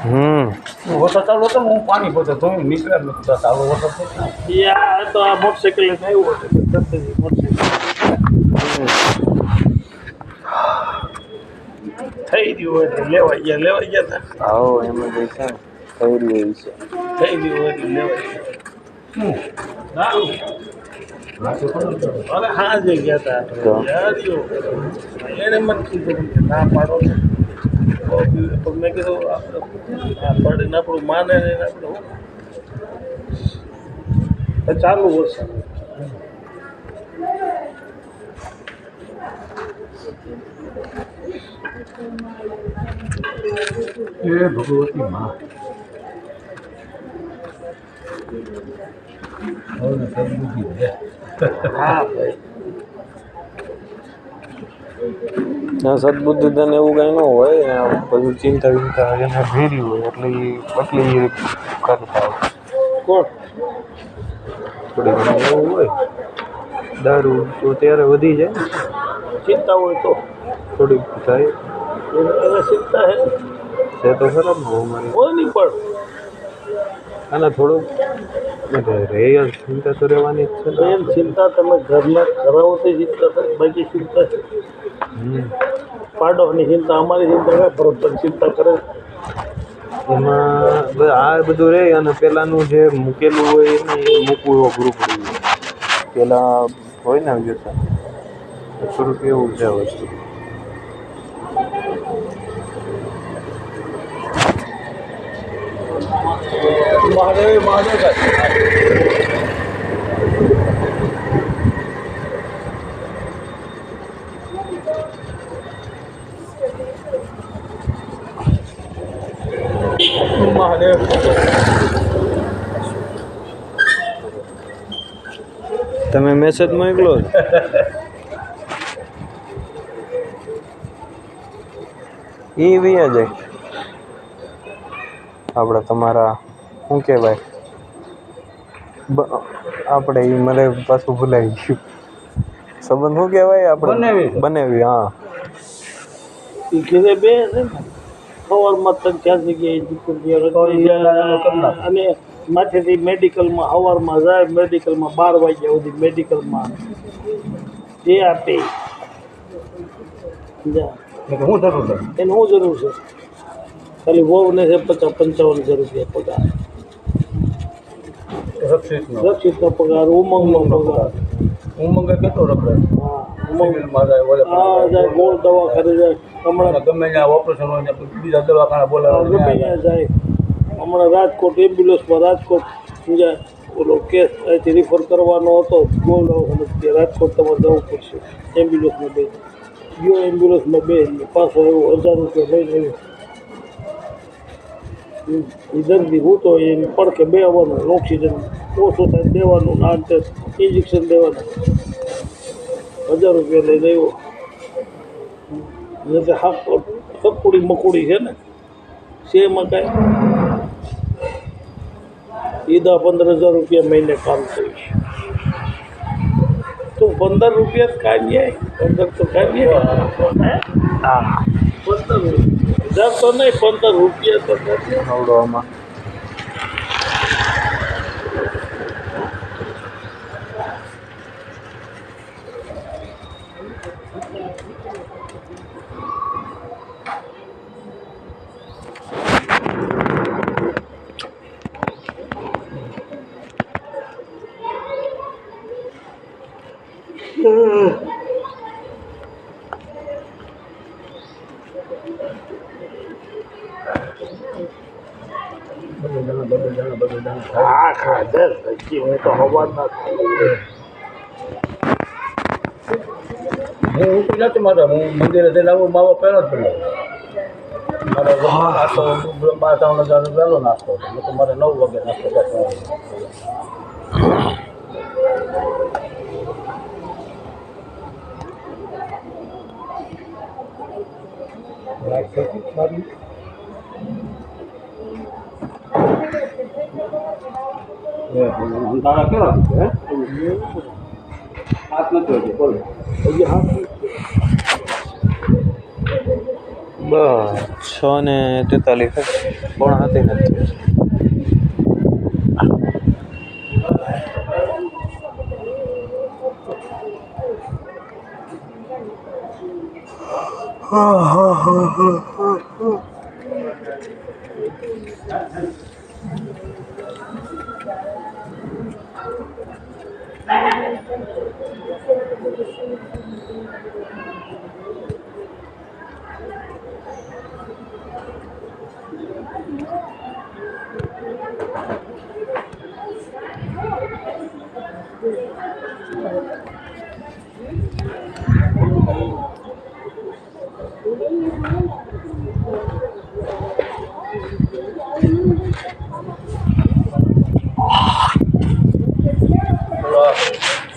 વરસાદ ચાલુ હતો હું પાણી પહોંચે તો હું નીકળ્યા નથી ચાલુ વરસાદ તો આ મોટરસાઇકલ લઈને આવ્યો થઈ ગયું હોય એટલે લેવાઈ ગયા હતા. આવો એમાં જે છે થઈ રહ્યું છે. થઈ ગયું હોય એટલે લેવાઈ ગયા. અરે હા જે ગયા હતા એને મને કીધું કે ના પાડો તો મેં કીધું આપણે આપણું માને ને આપણે ચાલુ વરસાદ એ ભગવતી માં હા ભાઈ સદબુદ્ધિ તને એવું કઈ ન હોય બધું ચિંતા વિંતા એને ભેરી હોય એટલે એટલી કરતા હોય. કોણ થોડી ઘણી એવું હોય દારૂ તો ત્યારે વધી જાય ચિંતા હોય તો થોડીક થાય એને ચિંતા હે છે તો ખરાબ ને અમારી કોઈ નહીં પણ અને થોડુંક રહે ચિંતા તો રહેવાની જ છે એમ ચિંતા તમે ઘરના કરાવો તો ચિંતા થાય બાકી ચિંતા છે પાડોની ચિંતા અમારી ચિંતા કાંઈ ફરક પણ ચિંતા કરે એમાં આ બધું રહે અને પેલાનું જે મૂકેલું હોય એને મૂકવું અઘરું પડી જાય. પેલા હોય ને જતા થોડુંક એવું છે વસ્તુ. મહાદેવ મહાદેવ મહાદેવ તમે મેસેજ મોકલો એ વ્યા જાય આપણે તમારા શું કહેવાય આપણે એ મને પાછું ભૂલાઈ ગયું સંબંધ શું કહેવાય આપણે બનાવી હા એ ઘેરે બે છે ને સવારમાં ત્રણ ચાર જગ્યાએ અને માથેથી મેડિકલમાં સવારમાં જાય મેડિકલમાં 12 વાગ્યા સુધી મેડિકલમાં જે આપે શું જરૂર છે એને શું જરૂર છે ખાલી વહુને છે 50-55,000 રૂપિયા પગાર રક્ષિતનો પગાર ઉમંગનો પગાર ઉમંગ કેટલો રખડે હા ઉમંગમાં જાય હા જાય ગોળ દવાખાને જાય હમણાં ગમે ત્યાં ઓપરેશન હોય બીજા દવાખાના બોલાવે ગમે ત્યાં જાય હમણાં રાજકોટ એમ્બ્યુલન્સમાં રાજકોટ જાય ઓલો કેસ અહીંથી રિફર કરવાનો હતો ગોળ દવાખાને રાજકોટ તમારે જવું પડશે એમ્બ્યુલન્સમાં બે ગયો એમ્બ્યુલન્સમાં બે પાછો એવું 1000 રૂપિયા લઈને આવ્યો એ દર્દી હું તો એને પડકે બે આવવાનું ઓક્સિજન ઓછો થાય દેવાનું ના અંતે ઇન્જેક્શન દેવાનું 1000 રૂપિયા લઈને આવ્યો એટલે હકુડી મકુડી છે ને શેમાં કાંઈ 10-15,000 રૂપિયા મહિને કામ કરીશ તો 15 રૂપિયા જ કાઢીએ 15 તો કાઢીએ હા 15,000 તો નહીં 15 રૂપિયા તો કાઢીએ આવડવામાં હા ખાધર પછી હું તો હવાના હું ઉઠી નથી મારે હું મંદિરે જઈને આવું માવો પહેલો જ પેલો મારે 12-13,000 પહેલો નાસ્તો તો મારે 9 વાગે નાસ્તો કરતો દાણા કેવા હે હાથ નથી હોતી બોલો હાથ બસ 6:43 પોણા હાથે નથી.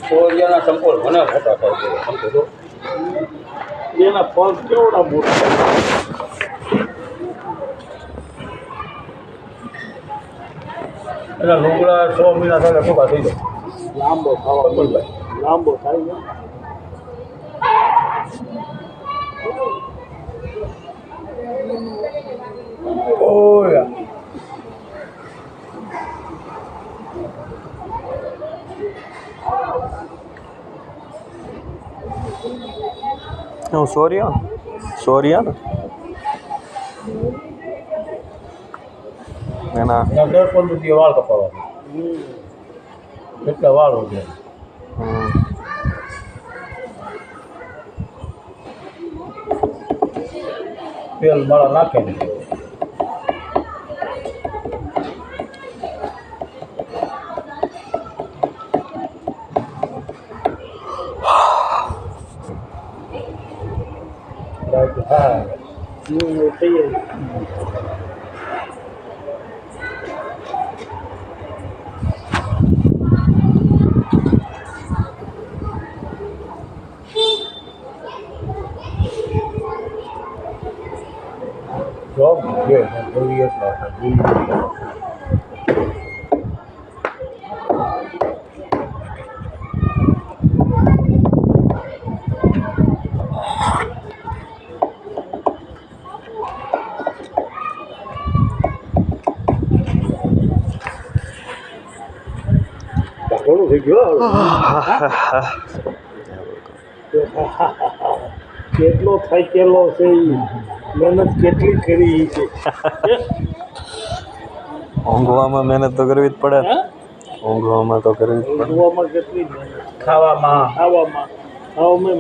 કોરિયાના સંપોલ મને મોટા થાય છે સમજો તો એના પગ કેવડા મોટા એના લુગડા 6 મહિના થાય ટૂંકા થઈ જાય લાંબો થાય ને ઓયા હું સોરિયા ને એના 10-15 દી વાળ કપાવા કેટલા વાળ હોય તેલ માળા નાખે ને હા job yeah very good ઘણું થઈ ગયું કેટલો થાકેલો છે મહેનત કેટલી કરી છે ઊંઘવામાં મહેનત તો કરવી જ પડે ને ઊંઘવામાં તો કરવી જ પડે ઊંઘવામાં કેટલી મહેનત ખાવામાં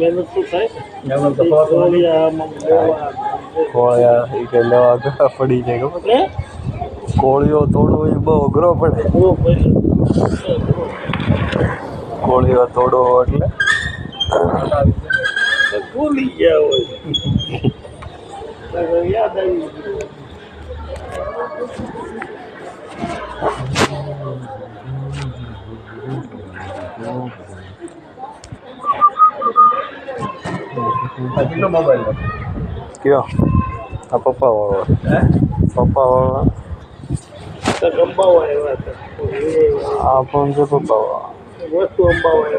મહેનત તો થાય મહેનત તો કોળિયા એ કે લેવા ઘા પડી જાય ખબર કોળિયો તોડવો એ બહુ અઘરો પડે કોળિયો તોડવો એટલે ભૂલી ગયા હોય યાદ આવી કેટલો મોબાઈલ કયો આ પપ્પા વાળો અંબાવા આવ્યા હતા આ ફોન છે પપ્પા વાળો વસ્તુ અંબાવા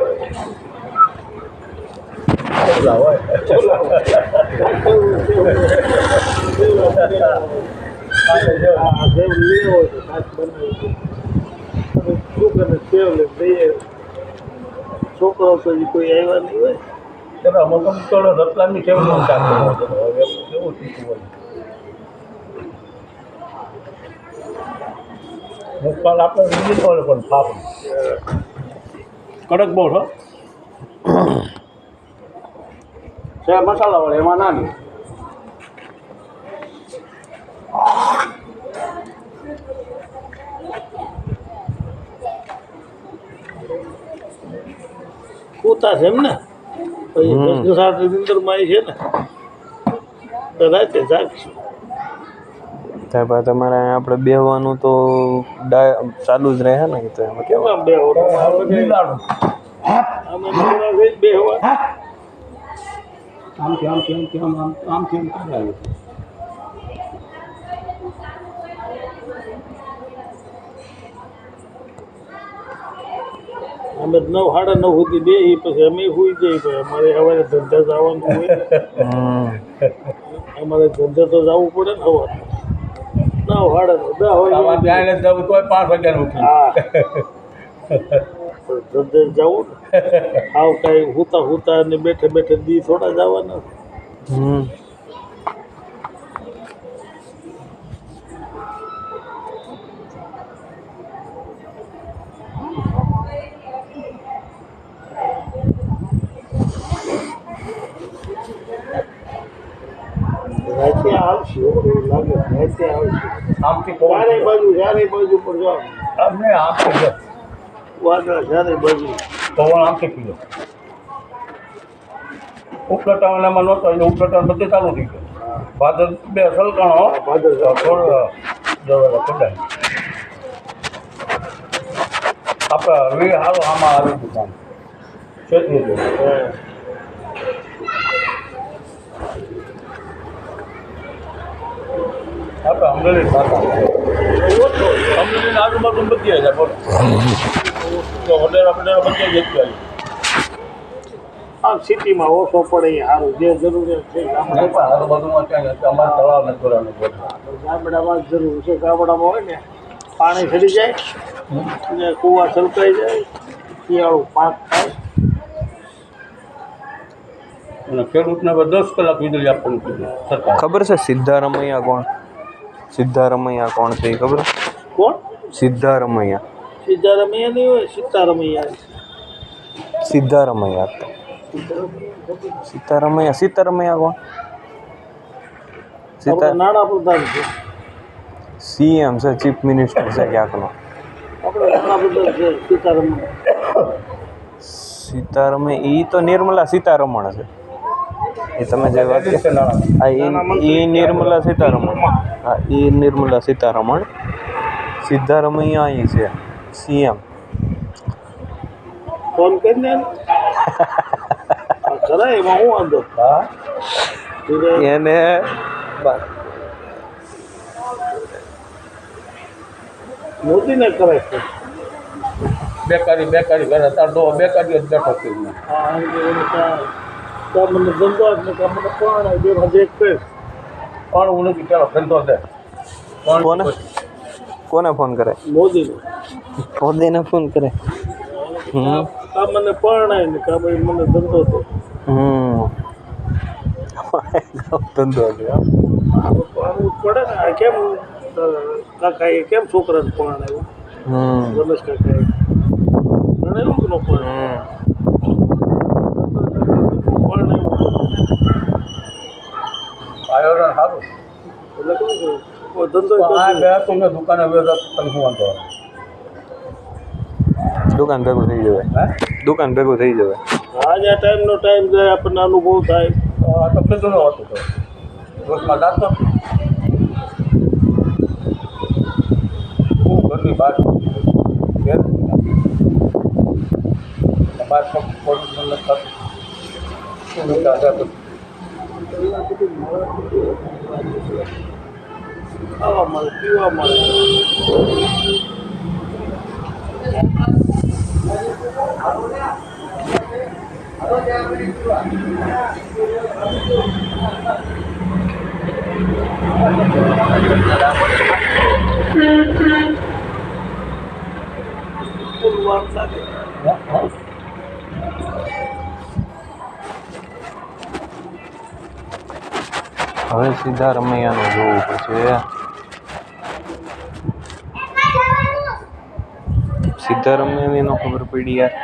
છોકરાઓ તો કોઈ આવ્યા નહીં હોય રતલામની કેવું કેવું શીખવું હોય આપણે પણ પાપ કડક બહુ હો છે મસાલા વાળા એમાં નાની કૂતા છે એમ ને પછી નિંદરમાં આવી છે ને રાતે જાગશું ત્યાં પછી તમારે આપણે બેહવાનું તો ચાલુ જ રહે ને તો એમાં કેવું બેહવા આમથી અમે 9 સાડા 9 સુધી બેસી પછી અમે સુઈ જઈએ પછી અમારે સવારે ધંધા જવાનું હોય અમારે ધંધે તો જવું પડે ને સવાર ના વાડે 10 આમાં વાગે ત્યાં ને જવું તોય 5 વાગ્યાનું ઉઠી હા ધંધે જવું ને આવ કાંઈ હુતા ને બેઠે દી થોડા જવાના રાતે આવશે એવું લાગે રાતે આવશે આમથી ચારે બાજુ પર જાઓ અમને આમથી ગયો વાદળ ચારે બાજુ પવન આમથી પીધો ઉપલટાવાનામાં નહોતો એટલે ઉપલટાવાનું બધું ચાલુ થઈ ગયું ભાદર બે સલકાણો ભાદર થોડો જવા કદાય આપણે વી હારો આમાં આવી ગયું કામ છેતરી ગયું આપણે અમરેલી ખાતા અમરેલીની આજુબાજુ બધી જાય બોલો તો વડેરા બધી જતી આવી આમ સિટીમાં ઓછો પડે એ સારું જે જરૂરિયાત છે નહીં પણ આજુબાજુમાં ક્યાંય નથી અમારે તળાવ નથી કરવાનું ગામડામાં જ જરૂર છે ગામડામાં હોય ને પાણી ચડી જાય અને કૂવા છલકાઈ જાય શિયાળું પાક થાય અને ખેડૂતને હવે 10 કલાક વીજળી આપવાનું કીધું સરકાર ખબર છે સિદ્ધારમૈયા કોણ છે એ ખબર કોણ સિદ્ધારમૈયા સીતારમૈયા નહીં હોય સીતારમૈયા સીતારમૈયા કોણ આપણે નાણાં પ્રધાન છે સીએમ છે ચીફ મિનિસ્ટર છે ક્યાંકનો આપણે નાણાં પ્રધાન છે સીતારમૈયા એ તો નિર્મલા સીતારમણ છે એ તમે જે વાત હા એ નિર્મલા સીતારમણ હા એ નિર્મલા સીતારમણ સિદ્ધારમૈયા અહીં છે સીએમ ફોન કરીને ખરા એમાં હું વાંધો હા એને મોદીને કરે છે બેકારી કરે તાર દો બેકારી જ બેઠો થઈ ગયો હા મને ધંધો જ નહીં મને કોણ બે હજે એક કહીશ પણ હું નથી ચાલો ધંધો દે કોને ફોન કરે મોદીને ફોન કરે કા મને પરણાય ને કા ભાઈ મને ધંધો તો ધંધો છે પરણવું પડે ને આ કેમ કાકાએ કેમ છોકરાને પરણાવ્યું રમેશ કાકાએ ભણાવ્યું કે ન આયોજન સારું એટલે કહું ધંધો આ ગયા તો મેં દુકાને વ્યવહાર તને શું વાંધો દુકાન ભેગું થઈ જવાય આજે આ ટાઈમનો ટાઈમ જાય આપણને અનુભવ થાય આ તો કીધું ન હતું તો રોજમાં જાતો હું ઘરની બહાર ઘેર બહાર પોલ્યુશન નથી થતું શું વિચાર છે ખાવા મળે પીવા મળે વાત લાગે હવે સિદ્ધારમૈયાનું જોવું પછી સિદ્ધારમૈયાની ન ખબર પડી યાર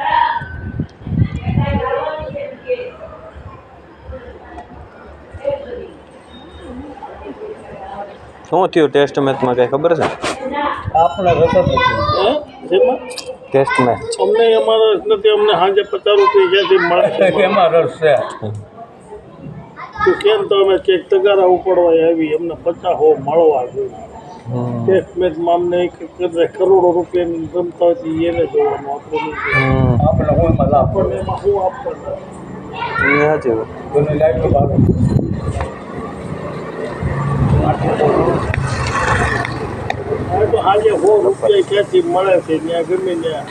શું થયું ટેસ્ટ મેચમાં કઈ ખબર છે આપણે રસ જ નથી જેમાં ટેસ્ટ મેચ અમને અમારો રસ નથી અમને સાંજે 50 રૂપિયા ક્યાંથી મળે એમાં રસ છે તો કેમ તો અમે ચેક તગારા ઉપાડવા આવી અમને 50 હો મળવા જોઈએ ટેસ્ટ મેચમાં અમને કરોડો રૂપિયાની રમતા હતી એને જોવાનું આપણે હું એમાં લાભ આપણને એમાં શું આપવાના સાચી વાત ઘરની લાઈટો ભાવે હવે તો આજે 100 રૂપિયા ક્યાંથી મળે છે ત્યાં ગમે ત્યાં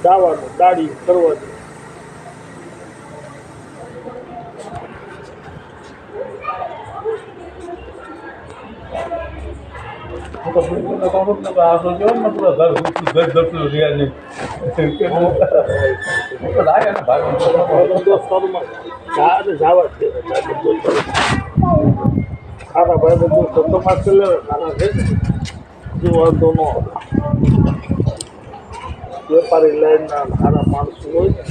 જવાનું દાડી કરવાની તો ફ્રીજમાં કાઢું ને આ તો કેવું ને પૂરા ઘર ઘરતું રહ્યા નહીં તો લાગે ને ભાઈ દોસ્તારોમાં જવા જ દે સારા ભાઈ બધું ધંધોમાં કરી લે સારા છે જો વાંધો ન આવે વેપારી લાઈનના સારા માણસો હોય ને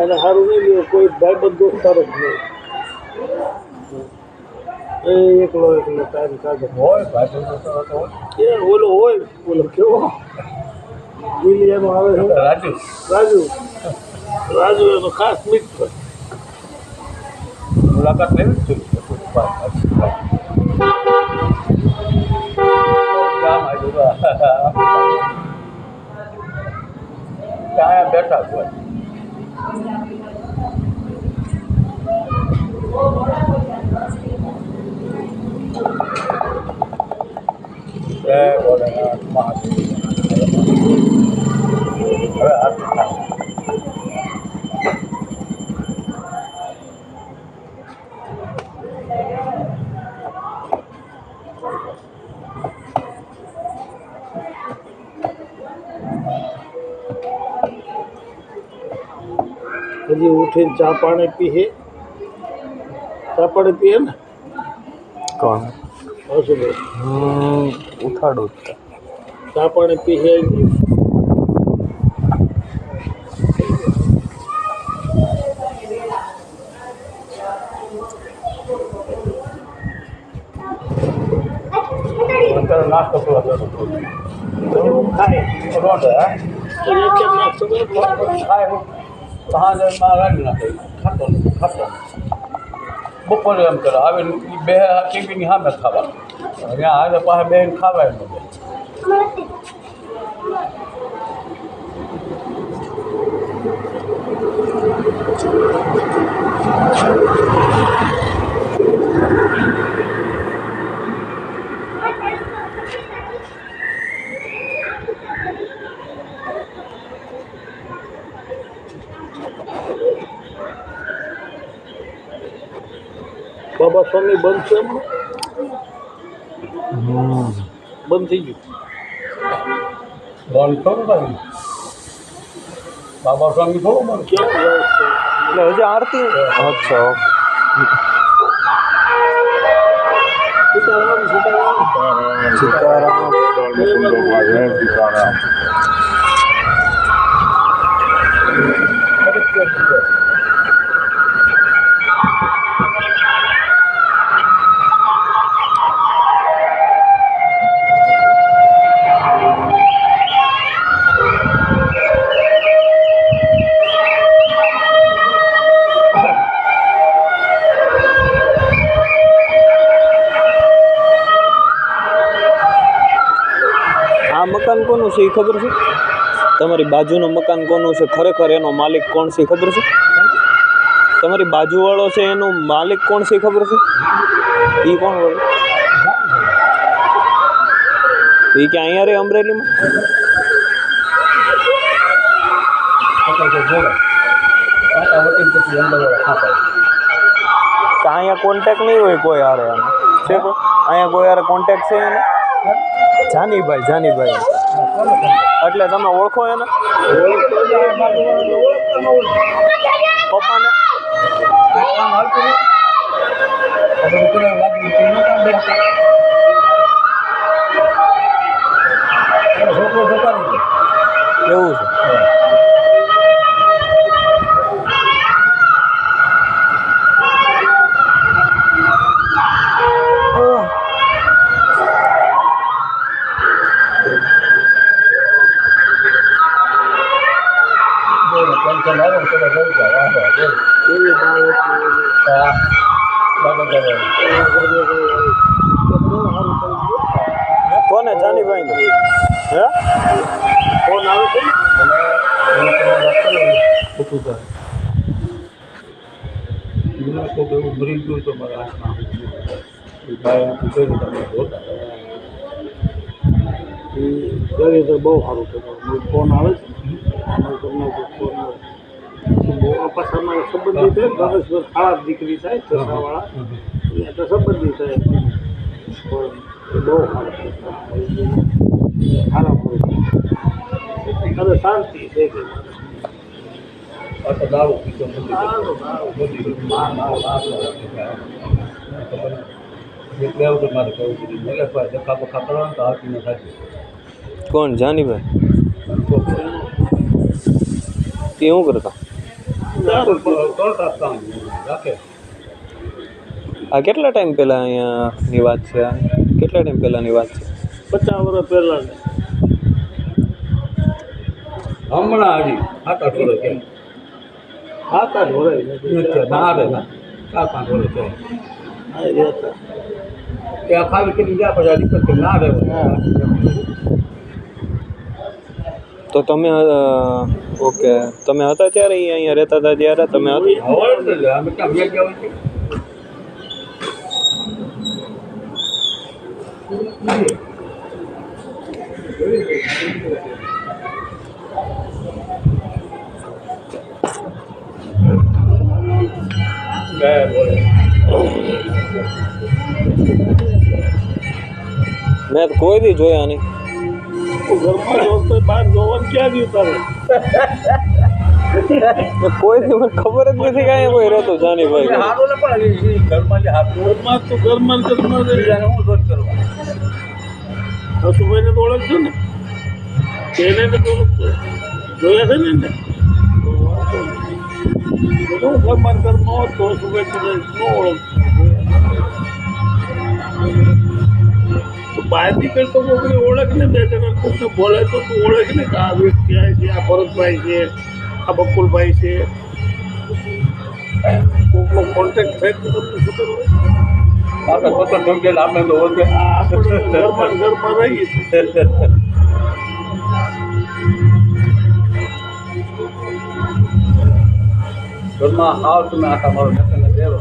અને સારું નહીં લે કોઈ ભાઈબંધ દોસ્તાર જ નહીં એ એકલો ટાઈમ કાઢે હોય ભાઈ એ ઓલો હોય ઓલો કેવો વિલિયમ આવે છે રાજુ રાજુ રાજુ એનો ખાસ મિત્ર મુલાકાત લેવી જ જોઈએ ક્યાં બેઠા હોય જય ભોલેનાથ મહાદેવ હવે આરતી થાય હજી ઉઠીને ચા પાણી પીએ ને કોણ હશું ભાઈ ઉઠાડું જ ચા પાણી પીએ અત્યારે નાસ્તો કરવા જતો ખાય રોડ કેમ નાસ્તો કરે ખાય માં રાંધી નાખે ખાતો નથી ખાતો બપોરે એમ કરે આવે બે ટીવીની સામે ખાવા અહીંયા આવે પાસે બેન ખાવા એમ બધે બાબા સ્વામી બંધ છે એમ બંધ થઈ ગયું બંધ થોડું ભાઈ બાબા સ્વામી થોડું બંધ કેમ જાય છે એટલે હજી આરતી અચ્છા સીતારામ સીતારામ સીતારામ આ મકાન કોનું છે એ ખબર છે તમારી બાજુનું મકાન કોનું છે ખરેખર એનો માલિક કોણ છે એ ખબર છે તમારી બાજુવાળો છે એનો માલિક કોણ છે એ ખબર છે એ કોણ વળે એ કે અહીંયા રે અમરેલીમાં તો અહીંયા કોન્ટેક નહીં હોય કોઈ હારે આને છે કોઈ અહીંયા કોઈ હારે કોન્ટેક છે એને જાનીભાઈ એટલે તમે ઓળખો એને પપ્પાને એવું છે કોને જાનીભાઈ ને હે ફોન આવે છે કોઈ એવું મરી ગયું તો મારા હાથમાં એ ભાઈ આખું કર્યું તમે જોતા એ ઘરે તો બહુ સારું થતું ફોન આવે છે અમારા ઘરનો ફોન આવે બહુ પાછા અમારા સંબંધી છે ગણેશભાઈ ખાસ દીકરી થાય ચસાવાળા તો સંબંધી થાય પણ એ બહુ સારું સારા પૂરું અને શાંતિ છે કે આ તો દારૂ પીતો નથી એટલે એવું તો મારે કહેવું કીધું મલેશભાઈ ધક્કા બક્કા કરવાનું તો હાથી ન થાય કોણ જાનીભાઈ એ શું કરતા કરતા કામ રાખે આ કેટલા ટાઈમ પહેલાં અહીંયાની વાત છે આ કેટલા ટાઈમ પહેલાંની વાત છે 50 વર્ષ પહેલાં હમણાં હજી 7-8 વર્ષ છે 7-8 વર્ષ ના રે ના 4-5 વર્ષ છે ત્યાં ખાલી કરી ગયા પછી દિક્કત ના રહે તો તમે ઓકે તમે હતા ત્યારે અહીંયા રહેતા હતા ત્યારે તમે હવે અમે ક્યાં બે ગયા હોય છે મેં તો કોઈ દી જોયા નહીં ઘરમાં જોતો બહાર જોવાનું ક્યાં ગયું તારે કોઈ દી મને ખબર જ નથી કે અહીંયા કોઈ રહેતું જાનીભાઈ સારું ને પણ ઘરમાં જે હાથ ઘરમાં તો ઘરમાં બીજાને હું શોધ કરવા હસુભાઈને તો ઓળખજો ને તેને તો ઓળખજો જોયા છે ને એને હું ઘરમાં હોત તો હસુભાઈ તો ન ઓળખતો બહાર નીકળતો કોઈને ઓળખ ને બે જણા કોઈને બોલે તો તું ઓળખ ને કે આ વ્યક્તિ આ છે આ ભરતભાઈ છે આ બકુલભાઈ છે કોઈનો કોન્ટેક્ટ થાય તો તમને ખબર હોય આપણે પોતે સમજેલ આપણે તો ઓળખે આપણે ઘરમાં રહીએ ઘરમાં આવ તમે આખા મારો નકલ દેવો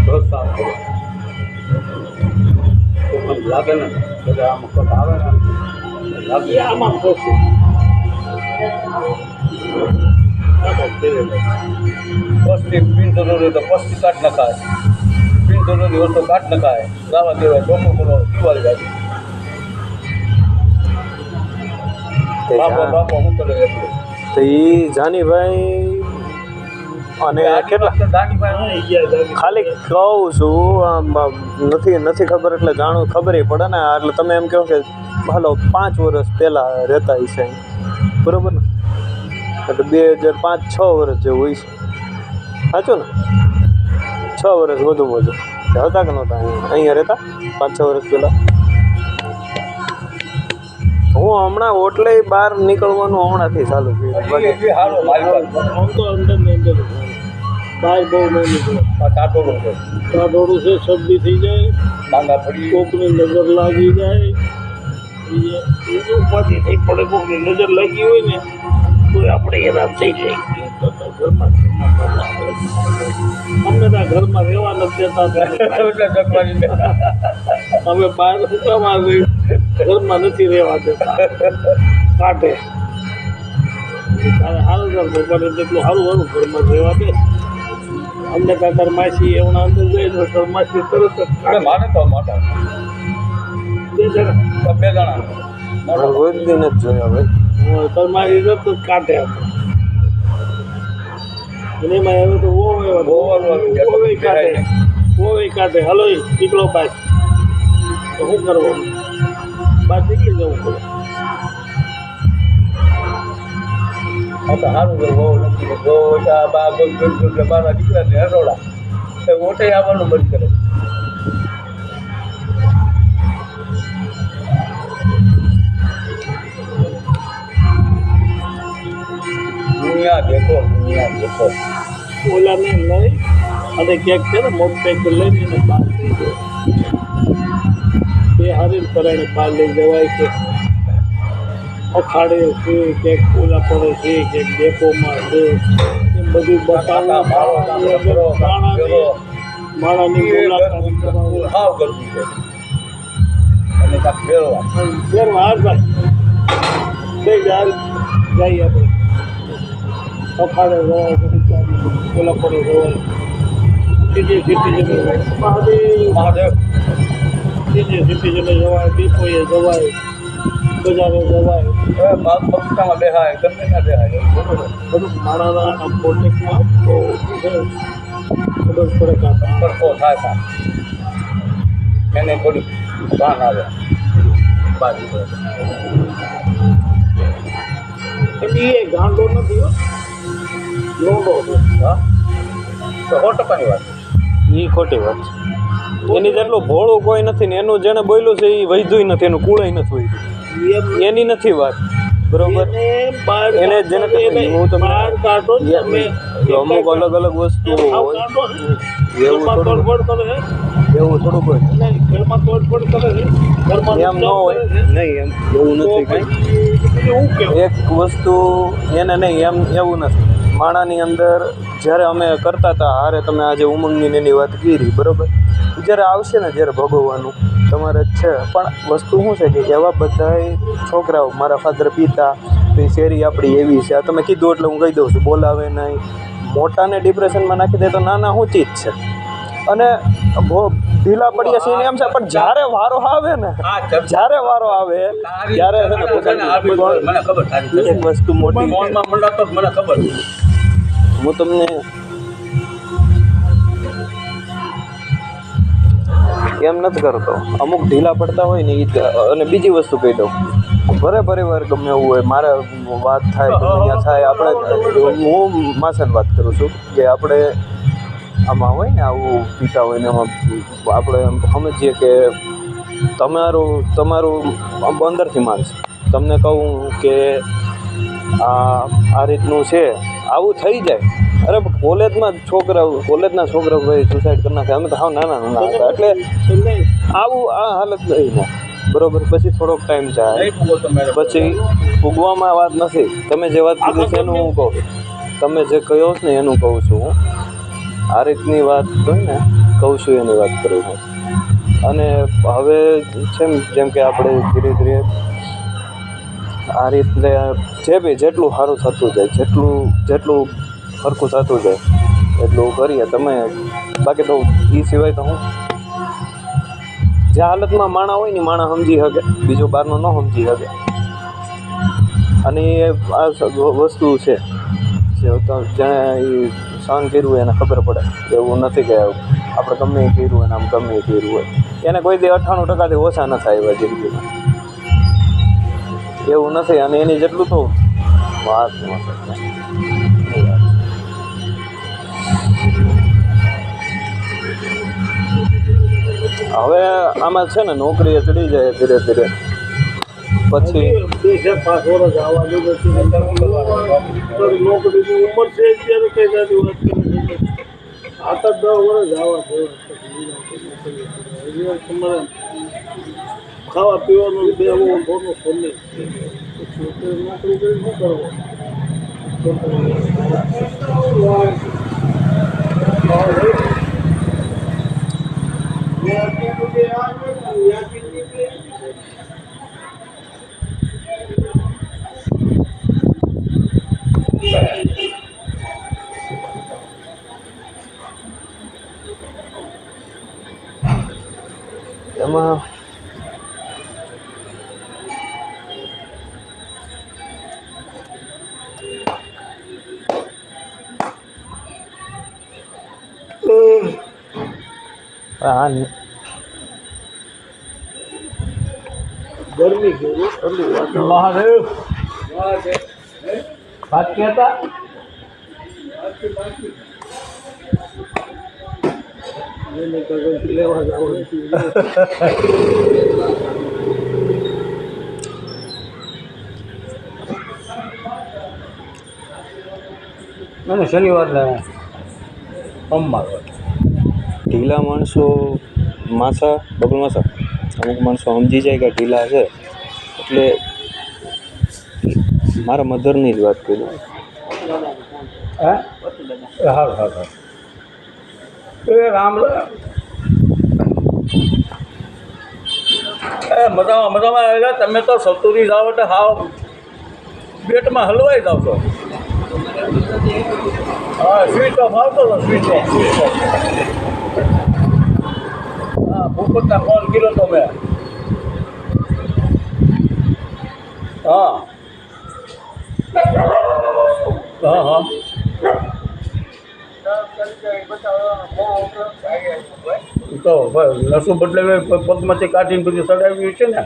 ઘર સાફ કરો તો મને લાગે ને કે આ મફત આવે ને લાગે આમાં ખસે પસ્તી પિન જરૂરી તો પસ્તી કાઢ નખાય પિન જરૂરી વસ્તુ કાઢ નખાય ગાવા દેવાય ચોખ્ખું કરો દિવાળી જાય બાપો શું કરે એટલું તો એ જાનીભાઈ અને કેટલા ખાલી કહું છું નથી ખબર એટલે જાણવું ખબર પડે ને એટલે તમે એમ કહો કે હાલો 5 વર્ષ પહેલાં રહેતા હશે બરાબર ને એટલે 2005-6 વર્ષ જેવું હોય છે સાચું ને 6 વર્ષ વધુમાં વધુ હતા કે નહોતા અહીંયા રહેતા 5-6 વર્ષ પહેલાં હું હમણાં ઓટલે બહાર નીકળવાનું હમણાંથી ચાલુ કર્યું આમ તો અંદર ને અંદર બહાર બહુ નહીં નીકળે કાટોડું છે કાઢોડું છે શરદી થઈ જાય માંગા પડી કોકની નજર લાગી જાય ઉપાધિ થઈ પડે કોકની નજર લાગી હોય ને તો આપણે હેરાન થઈ જાય ઘરમાં અમને ત્યાં ઘરમાં રહેવા નથી દેતા અમે બહાર સુકામાં ઘરમાં નથી રહેવા દેતા કાઢે સારું ઘર બને તેટલું સારું ઘરમાં રહેવા દે અમને કાંઈ ઘરમાસી એવડા અંદર જઈ તો ઘરમાસી તરત જ માને તો મોટા 2 જણા 2 જણા કોઈ દી નથી જોયા ભાઈ ઘરમાસી તરત જ કાઢે અને એમાં હવે તો ઓવે કાઢે હલો નીકળો બાય તો શું કરવાનું બહાર નીકળી જવું પડે આ તો સારું છે બહુ નથી બહુ બાર દીકરા ને હરોડા એ ઓટે આવવાનું બંધ કરે દુનિયા દેખો ઓલાને લઈ અને ક્યાંક છે ને મોટરસાઇકલ લઈને એને બહાર લઈ જાય એ હરીને પરાણે બહાર લઈ જવાય કે અખાડે છે ક્યાંક ઓલા પડે છે ક્યાંક ડેપોમાં છે એમ બધી બતાવવા માણાની મુલાકાત કરાવો. હાવ કરવું છે અને કાંક ફેરવા ફેરવા હાર ભાઈ જઈ જઈએ આપણે અખાડે જવાય પેલા પડે જવાય સીધી જગ્યાએ મહાદેવ સીધી જગ્યાએ જવાય ડીપોએ જવાય બજારે જવાય બગીચામાં બેહાય ગમે ના બેહાય બધું માળાના પ્રોજેક્ટમાં તો ખબર પડે કાં પડતો થાય કાં એને થોડીક ભાન આવે બાજુ એટલે એ ગાંડો નથી હો. લોંડો છે. હા તો 100%ની વાત એ ખોટી વાત છે. એની જેટલું ભોળું કોઈ નથી ને એનું જેને બોલ્યું છે એ વૈધું નથી, એનું કુળાય નથી વૈધું. એની નથી વાત બરોબર. એને જેને હું તમને અમુક અલગ અલગ વસ્તુઓ હોય એવું થોડું હોય એમ ન હોય નહીં, એમ એવું નથી કંઈ. એક વસ્તુ એને નહીં એમ એવું નથી. માણાની અંદર જ્યારે અમે કરતા હતા હારે, તમે આજે ઉમંગની એની વાત કરી બરાબર, જ્યારે આવશે ને જ્યારે ભોગવવાનું તમારે જ છે. પણ વસ્તુ શું છે કે એવા બધાય છોકરાઓ મારા ફાધર પિતા શેરી આપણી એવી છે. આ તમે કીધું એટલે હું કહી દઉં છું, બોલાવે નહીં, મોટાને ડિપ્રેશનમાં નાખી દે તો નાના શું ચીજ છે. અને ઢીલા પડીએ છીએ એમ છે, પણ જ્યારે વારો આવે ને, જ્યારે વારો આવે ત્યારે છે ને પોતાની મને ખબર તારી એક વસ્તુ મોટી ફોનમાં મંડાતો જ મને ખબર હું તમને એમ નથી કરતો. અમુક ઢીલા પડતા હોય ને એ અને બીજી વસ્તુ કહી દઉં, ભરે પરિવાર ગમે એવું હોય, મારે વાત થાય અહીંયા થાય, આપણે હું માસન વાત કરું છું કે આપણે આમાં હોય ને આવું પીતા હોય ને એમાં આપણે સમજીએ કે તમારું અંદરથી માનશે. તમને કહું કે આ રીતનું છે, આવું થઈ જાય. અરે કોલેજના છોકરાઓ ભાઈ સુસાઇડ કરી નાખે, અમે તો હાવ નાના હતા એટલે આવું આ હાલત નહીં ને બરાબર. પછી થોડોક ટાઈમ જાય પછી ઉગવામાં વાત નથી. તમે જે વાત કીધી છે એનું હું કહું, તમે જે કહ્યો છો ને એનું કહું છું હું. આ રીતની વાત હોય ને કહું છું એની વાત કરું છું. અને હવે છે ને જેમ કે આપણે ધીરે ધીરે આ રીતે જેટલું સારું થતું જાય, જેટલું સરખું થતું જાય એટલું કરીએ તમે. બાકી તો એ સિવાય તો હું જે હાલતમાં માણા હોય ને માણા સમજી શકે, બીજો બહારનો ન સમજી શકે. અને એ આ વસ્તુ છે જ્યાં એ સહન કર્યું હોય એને ખબર પડે. એવું નથી કે આપણે ગમે એ કર્યું હોય ને આમ ગમે એ કર્યું હોય એને કોઈ દી 98% ઓછા નથી આવ્યા જિંદગીમાં, એવું નથી. અને એની જેટલું તો વાત હવે આમાં છે ને નોકરીએ ચડી જાય ધીરે ધીરે પછી 2-5 વર્ષ આવવા દીધો છે. નોકરીની ઉંમર છે અત્યારે કઈ જાતી વાત કરી 8-10 વર્ષ આવવા જોઈએ. તમારે ખાવા પીવાનું બેવું થોડું સોને નોકરી કરી શું કરવો. એમાં ગરમી કેવું ઠંડુ વાતાવરણ. મહાદેવ વાત કહેતા એને કાગળ લેવા જવાનું અને શનિવારને સોમવાર ઢીલા માણસો બબલ માસા અમુક માણસો સમજી જાય કે ઢીલા છે. એટલે મારા મધરની જ વાત કરી હે સારું સારું સારું એ રામ મજામાં મજામાં આવેલા તમે તો સતુરી જાઓ એટલે હાવ પેટમાં હલવાઈ જાવ છો હા સ્વીટ ઓફ આવતો હતો સ્વીટ ઓફ હા ભૂપતના ફોન કર્યો તો મેં હા હા હા તો ભાઈ નસું બદલાવે પગમાંથી કાઢીને બધું ચડાવ્યું છે ને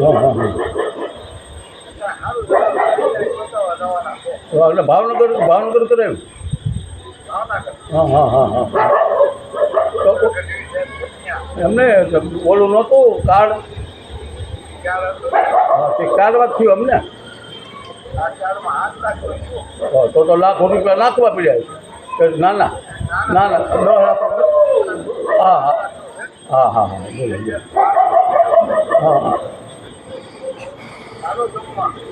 હા હા હા એટલે ભાવનગર કરાવ્યું હા હા હા હા એમને ઓલું નહોતું કાર્ડ હા તે કાર્ડમાં થયું અમને તો લાખો રૂપિયા નાખવા પડ્યા ના ના ના ના 10 લાખ હા હા હા હા હા બોલો હા હા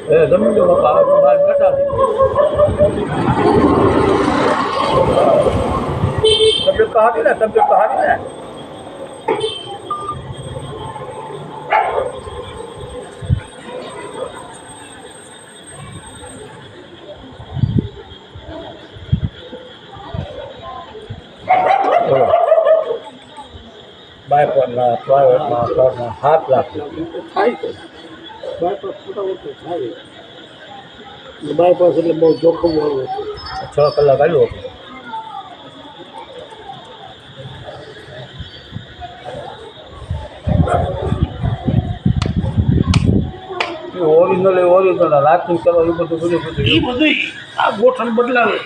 એ જમી લો બાપા બહાર બેઠા તબિયત તો હારી ને બાયપાસના પ્રાઇવેટમાં 7 લાખ થાય છે બાયપાસ ફટાફટ થાય બાયપાસ એટલે બહુ જોખમ વાળું હતું 6 કલાક આવ્યો હતો ઓરિજિનલ રાખીને કરો એ બધું આ ગોઠણ બદલાવે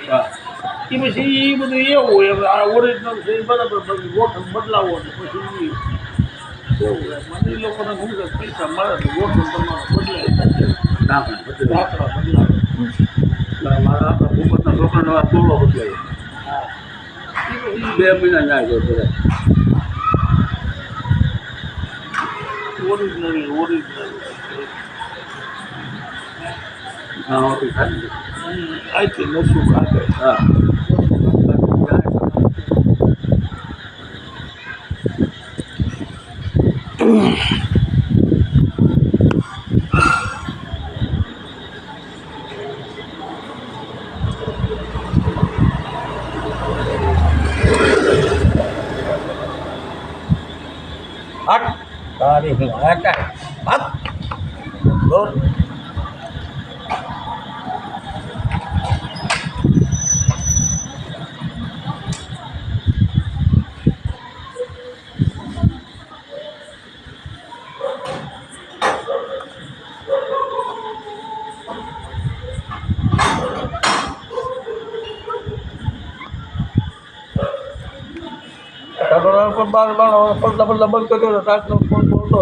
એ પછી એ બધું એવું હોય હવે આ ઓરિજિનલ છે એ બરાબર પછી ગોઠણ બદલાવો ને પછી એવું મને એ લોકોને શું છે પૈસા મળે તો ગોઠણ તમારે બદલાય દાખલા બદલાવે મારા આપણા ભૂપતના છોકરાને વાત તોડો બદલાય હા 2 મહિના ના ગયો બધા ઓરિજિનલ હા ઓકે ખાલી અહીંથી નસું કાઢે હા હટ તારી હું હટ હટ બોલ પડતા બંધ કર્યો રાતનો ફોન બોલતો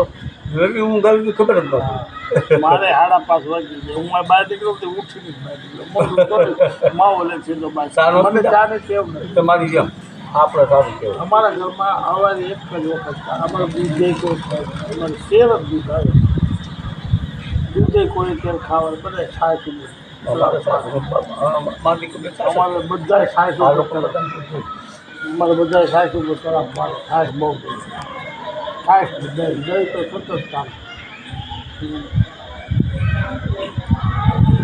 વેલી હું ગાવી ખબર જ નહોતી મારે 5:30 વાગી ગયા હું બહાર નીકળું તો ઉઠી નહીં માવો લે છે તો બહાર સારો મને ચાને કેમ નહીં તમારી જેમ આપણે સારું કહેવાય અમારા ઘરમાં સવારે એક જ વખત અમારે દૂધ દહીં કોઈ અમારે શેર જ દૂધ આવે દૂધ દહીં કોઈ તેલ ખાવાનું બધા છાશ અમારે સારું મારી દીકરી અમારે બધા છાશ આ લોકો બધાને પૂછ્યું અમારે બધા છાશ ઉપર તરફ મારે છાશ બહુ છાશ દહીં દહીં તો સતત ચાલે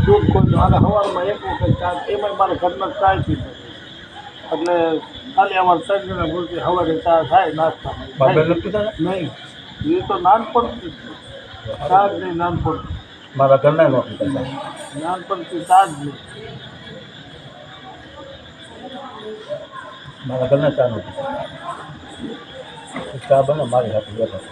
દૂધ કોઈ અને સવારમાં એક વખત ચા એમાં મારા ઘરના ચા પીધો એટલે ખાલી અમારે સર્જના પૂરતી સવારે ચા થાય નાસ્તા બાબે નથી પીતા નહીં એ તો નાનપણથી ચા જ નહીં નાનપણ મારા ઘરના ન પીતા નાનપણથી ચા જ નહીં મારા ઘરના ચા ન પીતા ચા બને મારી સાથે બેઠા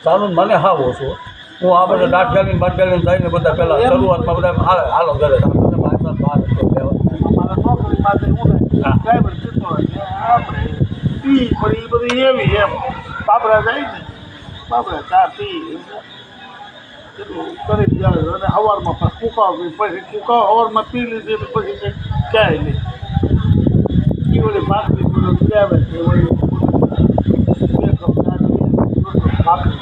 ચાલુ મને હાવ ઓછો હું આ બધા દાંત ગાલીને જઈને બધા પહેલાં શરૂઆતમાં બધા હાલો ઘરે મારા નોકરી માટે હું ડ્રાઈવર જતો હોય આપણે પી પણ એ બધી એવી એમ બાબરા જાય ને બાબરા ચા પી એટલું કરી જ જાય અને સવારમાં પછી કૂકાવ પછી કૂકાવ સવારમાં પી લીધી પછી ક્યાંય નહીં વળી ભાખરી બધું આવે છે વળી 2 કપ ભાખરી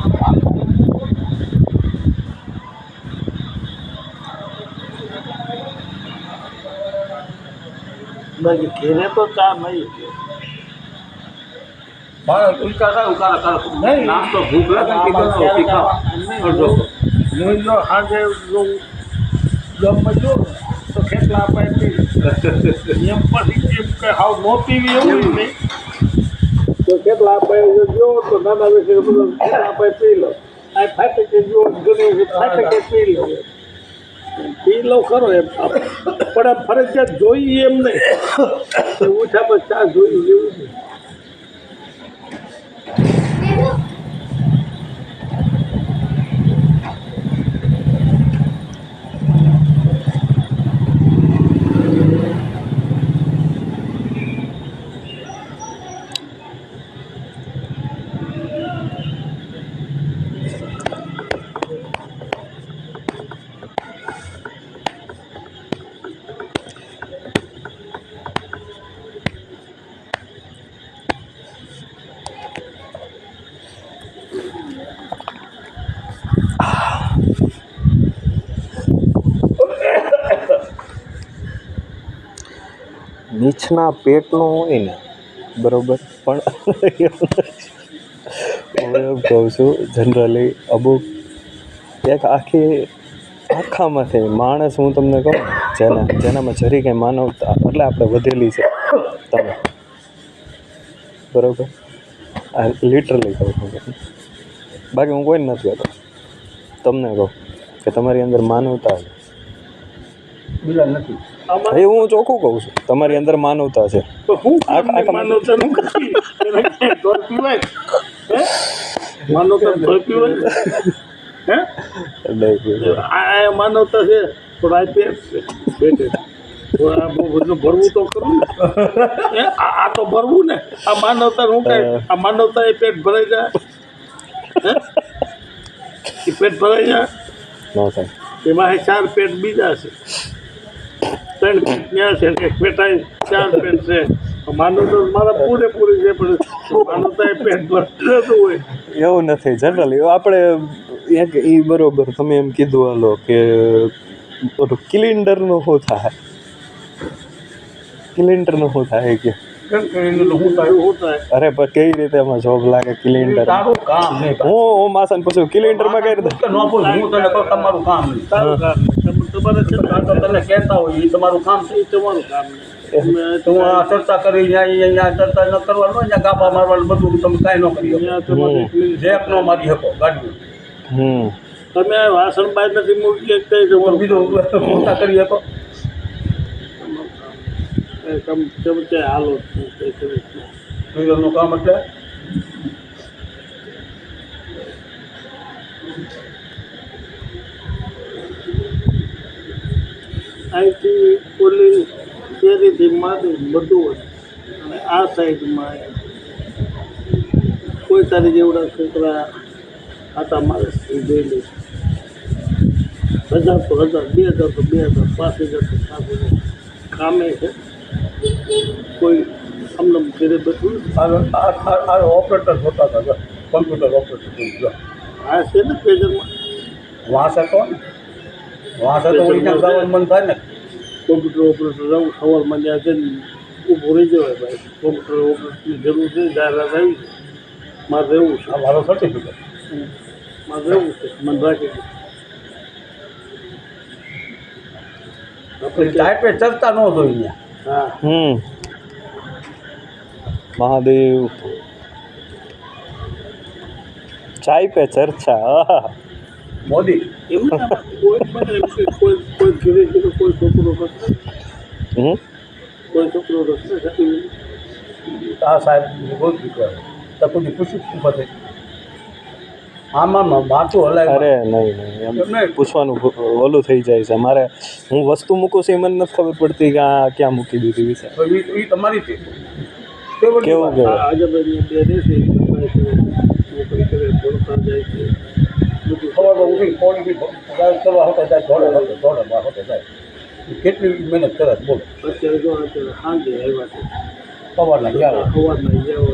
બાકી ઘેરે તો ચા નહીં મારે ઉલકા થાય ઉકાળા નહીં. નાસ્તો ભૂખ લાગે ને કીધું તો તીખા અડધો કપ. હું જો સાંજે જો જમવા જો તો કેટલા અપાય પી એમ પછી એમ કે હાવ નહોતી એવું નહીં તો કેટલા અપાય જો તો નાના વિશે બધું કેટલા અપાય પી લો આ ફાટે કે જો ગમે ફાટે કે પી લો પી લો ખરો એમ પણ ફરજિયાત જોઈએ એમ નહીં ઓછામાં ચા જોઈએ એવું નહીં. નીચના પેટનું હોય ને બરાબર પણ હું એમ કહું છું જનરલી અમુક એક આખામાંથી માણસ હું તમને કહું જેનામાં જરી કંઈ માનવતા એટલે આપણે વધેલી છે તમે બરાબર આ લિટરલી કહું છું બાકી હું કોઈ નથી કહેતો તમને કહું કે તમારી અંદર માનવતા છે બીજા નથી. એ હું ચોખ્ખું કહું છું તમારી અંદર માનવતા છે તો હું માનવતાનું માનવતા પીવાય હે આ માનવતા છે પણ આ પેટ છે પેટે તો આ બધું ભરવું તો ખરું ને આ તો ભરવું ને આ માનવતા શું કાંઈ આ માનવતા એ પેટ ભરાઈ જાય એ પેટ ભરાઈ જાય ન થાય એમાં 4 પેટ બીજા છે 3 પેટ ત્યાં છે એક પેટાય 4 પેટ છે માનવતા મારા પૂરેપૂરી છે પણ માનવતા એ પેટ ભરતું હોય એવું નથી જનરલી આપણે એક એ બરોબર તમે એમ કીધું હાલો કે કિલિન્ડરનું શું થાય કિલિન્ડરનું શું થાય કે કેમ કરીને હું થાય અરે પણ કઈ રીતે એમાં જોબ લાગે કિલિન્ડર તારું કામ નહીં. હું માસાને પૂછું કિલિન્ડરમાં કઈ રીતે ન બોલ હું તને કહું તમારું કામ નહીં. સારું કામ તમારે છે આ તો તને કહેતા હોય એ તમારું કામ છે. એ તમારું કામ તો હું આ ચર્ચા કરી અહીંયા ચર્ચા ન કરવાનું અહીંયા ગાપા મારવાનું બધું તમે કાંઈ ન કરી શકો. જેક ન મારી શકો ગાડીઓ તમે આ વાસણ બહાર નથી મૂકી કઈ તમારું બીજું મોટા કરી શકો. ચમચે હાલો કઈ કરી બીજાનું કામ એટલે અહીંથી ઓલી શેરીથી માંડી બધું હોય અને આ સાઈડમાં કોઈ તારી જેવડા છોકરા આટા મારે એ જોઈ લે 1000 તો 1000 2000 તો 2000 5000 તો 5000 કામે છે કોઈ અમને ઘરે બેઠું આ ઓપરેટર હોતા હતા કમ્પ્યુટર ઓપરેટર આ છે ને પેજરમાં વાંસ હતો ને વાંસ હતો અહીંયા જવાનું મન થાય ને. કોમ્પ્યુટર ઓપરેટર રહું સવારમાં ત્યાં છે ને ઊભું રહી જવાય ભાઈ કોમ્પ્યુટર ઓપરેટરની જરૂર છે જાહેરાત આવી છે મારે રહેવું છે આ મારો સર્ટિફિકેટ મારે રહેવું છે મને રાખી દે આપણે ટાઈપે ચર્ચા ન જોઈ અહીંયા. હા મહાદેવ ચાય પે ચર્ચા મોદી એમાં કોઈ મને એમ કે કોઈ ઘરે ઘરે કોઈ છોકરો રસ્તે કોઈ છોકરો રસ્તે જતી આ સાહેબ બહુ દીકરા તો કોઈ પૂછ્યું શું પતે આમાં માથું હલાય. અરે નહીં એમ પૂછવાનું ઓલું થઈ જાય છે મારે હું વસ્તુ મૂકું છું એ મને નથી ખબર પડતી કે આ ક્યાં મૂકી દીધી વિશે તો એ તમારી છે કેવું કે આજે ભાઈ બે રહેશે નોકરી કરે ભણતા જાય છે બધું સવારમાં ઉઠી પોણી બી કરવા હોતા જાય દોડે હોતા જાય કેટલી મહેનત કરે બોલો. અત્યારે જો અત્યારે સાંજે આવ્યા છે સવારના ગયા સવારના જાવ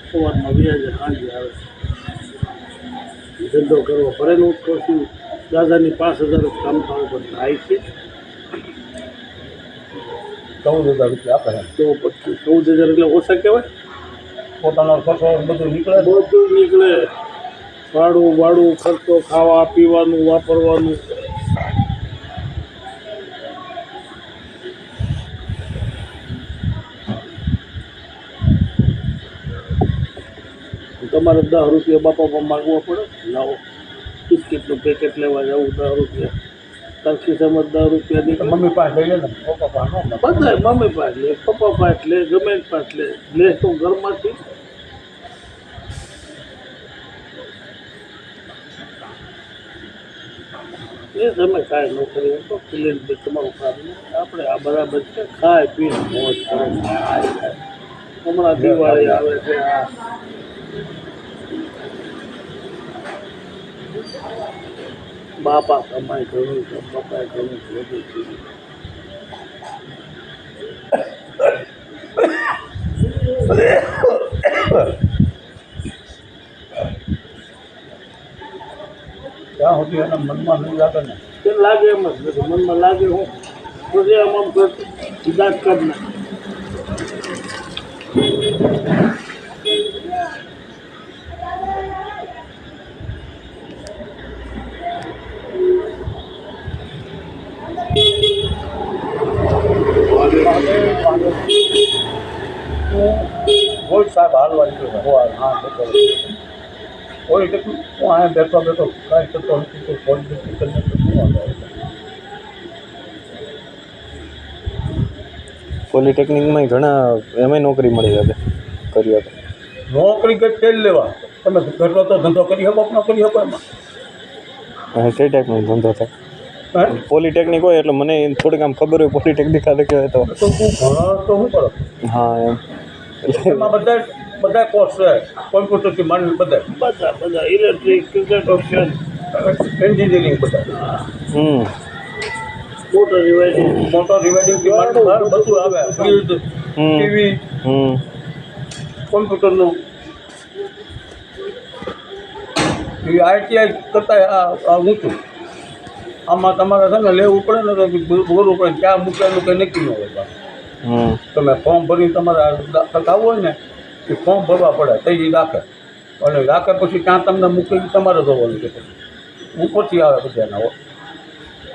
સવારમાં વ્યાજે સાંજે આવે ધંધો કરવો ભરેલું પછી દાદાની 5,000 જ કામ થાય પણ થાય છે 14,000 રૂપિયા આપે તો પછી 14,000 એટલે ઓછા કહેવાય પોતાનો ખર્ચો બધું નીકળે બધું નીકળે ભાડું ખર્ચો ખાવા પીવાનું વાપરવાનું તમારે 10 રૂપિયા બાપા માગવા પડે લાવો બિસ્કિટનું પેકેટ લેવા જવું 10 રૂપિયા તરખી સમજ 10 રૂપિયા નીકળે મમ્મી પાસે લઈ લે ને પપ્પા પાસે ન મળે. બધા મમ્મી પાસે લે પપ્પા પાસે લે ગમે તે પાસે લે તો ઘરમાંથી એ તમે કાંઈ ન કરી શકો ક્લીન તમારું કામ આપણે આ બરાબર છે ખાય પીને મોજ કરો હમણાં દિવાળી આવે છે આ બાપા કમાય ઘણું છે પપ્પાએ ઘણું છે બધું છે ત્યાં સુધી એના મનમાં નહીં લાગે ને કે લાગે એમ જ નથી મનમાં લાગે હું પછી આમ કરતો દાંત કાઢ નાખ કોઈ સાહેબ હાલવા નીકળ્યો હા કોઈ કેટલું હું અહીંયા બેઠો કાંઈ કરતો નથી તો પોલિટિક્સ કરીને તો શું વાંધો આવે? પોલિટેકનિકમાં ઘણા એમાંય નોકરી મળી શકે કર્યો તો નોકરી કંઈક કરી લેવા તમે ઘરનો તો ધંધો કરી શકો ન કરી શકો એમાં કઈ ટાઈપનો ધંધો થાય હે પોલિટેકનિક હોય એટલે મને થોડીક આમ ખબર હોય પોલિટેકનિક ખાતે કહેવાય તો તો હું ભણો તો શું કરો હા એમ એમાં બધા કોર્સ છે કોમ્પ્યુટરથી માંડીને બધા ઇલેક્ટ્રિક ક્રિકેટ ઓપ્શન એન્જિનિયરિંગ બધા મોટર રિવાઇડિંગ મોટર રિવાઇડિંગથી માંડીને બધું આવે ફ્રીજ ટીવી કોમ્પ્યુટરનું એ આઈટીઆઈ કરતાં આ ઊંચું આમાં તમારે છે ને લેવું પડે ને તો ભરવું પડે ક્યાં મૂકવાનું કંઈ નક્કી ન હોય પાછું. તમે ફોર્મ ભરીને તમારે દાખલ થવું હોય ને એ ફોર્મ ભરવા પડે તો એ રાખે અને રાખે પછી ક્યાં તમને મૂકે એ તમારે જોવાનું છે પછી ઉપરથી આવે પછી એના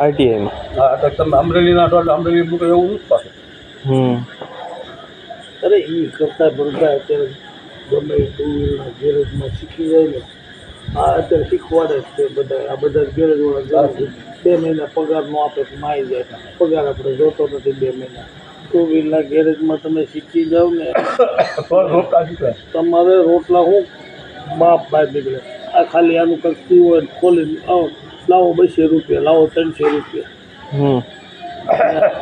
આઈટીઆઈમાં હા તો તમે અમરેલીના છો એટલે અમરેલી મૂકે એવું નથી પાછું. અરે એ કરતા ભરતા અત્યારે ગમે ટુ વ્હીલના ગેરેજમાં શીખી જાય ને આ અત્યારે શીખવાડે જ છે બધા આ બધા ગેરેજવાળા 2 મહિના પગાર ન આપે તો મારી જાય પગાર આપણે જોતો નથી 2 મહિના ટુ વ્હીલના ગેરેજમાં તમે શીખી જાઓ ને તો રોટલા શીખે તમારે રોટલા હું બાપ બહાર નીકળે આ ખાલી આનું કંઈક થયું હોય ખોલીને લાવો 200 રૂપિયા લાવો 300 રૂપિયા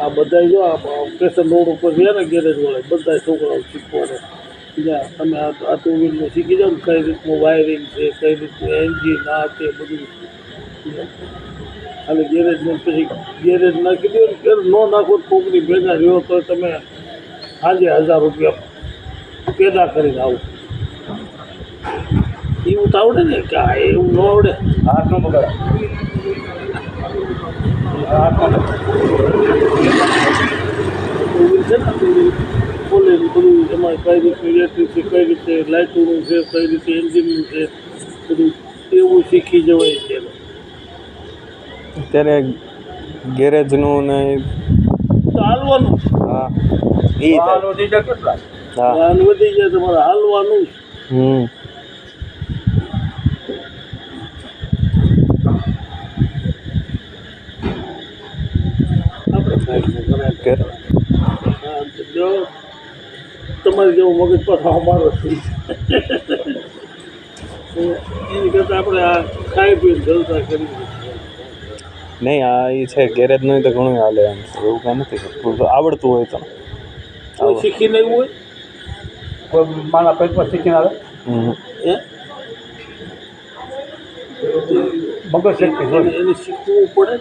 આ બધા જો આ સ્ટેશન રોડ ઉપર રહ્યા ને ગેરેજવાળા બધા છોકરાઓ શીખવાડે જ્યાં તમે આ ટુ વ્હીલનું શીખી જાઓ ને કઈ રીતનું વાયરિંગ છે કઈ રીતનું એન્જિન આ તે બધું ખાલી ગેરેજનું પછી ગેરેજ નાખી દો ને ફેર ન નાખો કોકની ભેગા રહ્યો તો તમે આજે 1000 રૂપિયા પેદા કરીને આવો એવું તો આવડે ને કે આ એવું ન આવડે હાથ ન બગાડે હાથ ન છે ને ખોલે બધું એમાં કઈ રીતે ઇલેક્ટ્રિક છે કઈ રીતે લાઇટોનું છે કઈ રીતે એન્જિનનું છે બધું એવું શીખી જવાય છે અત્યારે ગેરેજનું ને તો હાલવાનું હા એ હાલ વધી જાય કેટલા હા હાલ વધી જાય તમારે હાલવાનું જ આપણે કાંઈ કરાય હા જો તમારે જેવું મગજ પાછો અમારો થઈ એની કરતાં આપણે આ ખાઈ પીને જલસા કરી નહીં આ એ છે ગેરેજનું તો ઘણું હાલે એમ એવું કાંઈ નથી આવડતું હોય તો કોઈ શીખી નહીં હોય કોઈ માના પેટમાં શીખીને આવે હે મગજ શક્તિ હોય એને શીખવું પડે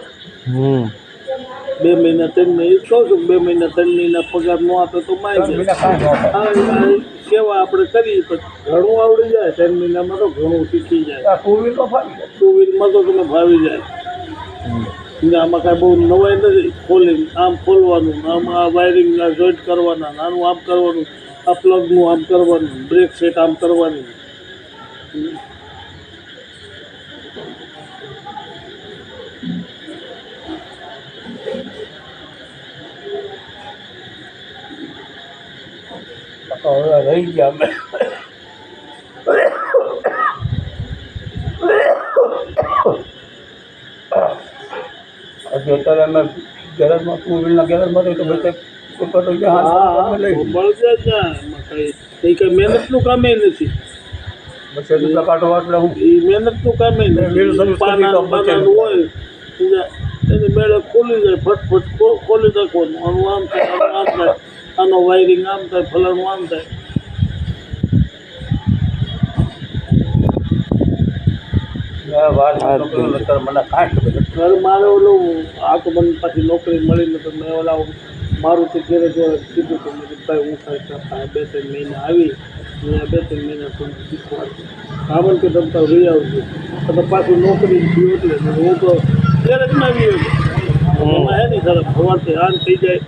2 મહિના 3 મહિના કહું છું 2 મહિના 3 મહિના પગાર ન આપે તો મારી બીજા કાંઈ ન થાય. જાય સેવા આપણે કરીએ તો ઘણું આવડી જાય 3 મહિનામાં તો ઘણું શીખી જાય આ ટુ વ્હીલમાં ફાવી જાય. 2 વ્હીલમાં તો તમે ભાવી જાય ને આમાં કાંઈ બહુ નવાઈ નથી ખોલીને આમ ખોલવાનું આમ આ વાયરિંગના જોઈન્ટ કરવાના આનું આમ કરવાનું આ પ્લગનું આમ કરવાનું બ્રેક સેટ આમ કરવાની તો હવે રહી ગયા અમે. હજી અત્યારે અમે ગેરેજમાં ટુ વ્હીલના ગેરેજમાં રહીએ તો બધા ઉપર તો જ્યાં હાથ અમે લઈ લઈએ. મળશે જ ના એમાં કંઈ મહેનતનું કામે નથી બસ એ રૂપિયા કાઢવા એટલે હું એ મહેનતનું કામે વ્હીલ સર્વિસ કરવી તો બચે. હોય એની મેળે ખોલી જાય ફટફટ ખોલી નાખવાનું આનું આમ થાય આનું આમ થાય આનો વાયરિંગ આમ થાય ફલાણું આમ થાય વાર અત્યારે મને કાંઈ ખબર નથી. ઘર મારે ઓલું આ તો મને પાછી નોકરી મળી તો મેં ઓલા મારુતિ ગેરેજ કીધું કે મેં કીધું ભાઈ હું કાંઈ 2-3 મહિના આવી મેં 2-3 મહિના સુધી શીખવાડું કામન કે તમે તાર રહી આવજો તો પાછું નોકરી થયું એટલે હું તો ગેરેજમાં આવી એમાં હે નહીં સારા સવારથી હાન થઈ જાય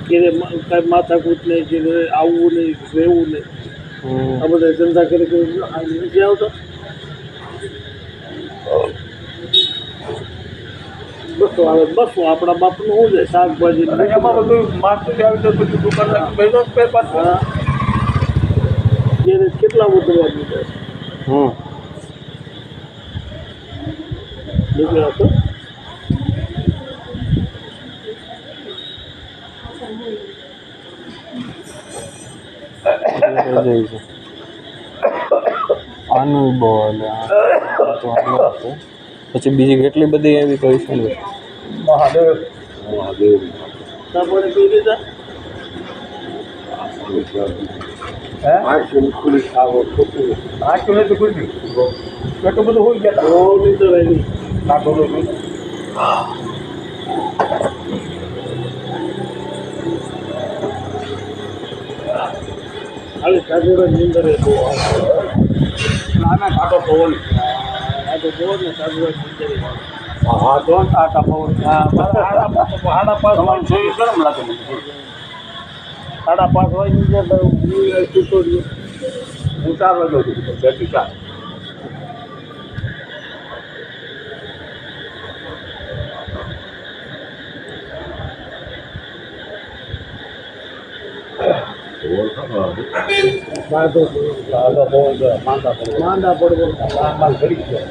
ઘેરે કાંઈ માથાકૂટ નહીં ઘેરે આવવું નહીં રહેવું નહીં આ બધા ધંધા કરી નથી આવતા બસો આવે બસો આપણા બાપનું શું છે શાકભાજી એમાં બધું માર્કેટ આવી તો બધું દુકાન બેનો જ પે પાછું. હા ગેરેજ કેટલા ઉતરવા દીધા નીકળ્યા તો આનું બહુ પછી બીજી કેટલી બધી એવી કહી છે ને મહાદેવ સાંભળે પી લીધા હે આંખું નથી ખુલ્લી એટલું બધું હોઈ ગયા બહુ લીધો એની નાખો ખાલી સાધુ નીંદર એ બહુ આવે નાના કાંટો પવન આ તો બહુ ને સાધુ નીંદર હા તો ટાટા પવન સાડા પાંચ તમારું જોયું ગરમ લાગે મને. 5:30 વાગે નીંદર છૂટો રહ્યો હું 4 વાગ્યો છું જેથી 4 માંદા પડવો કરી ગયો.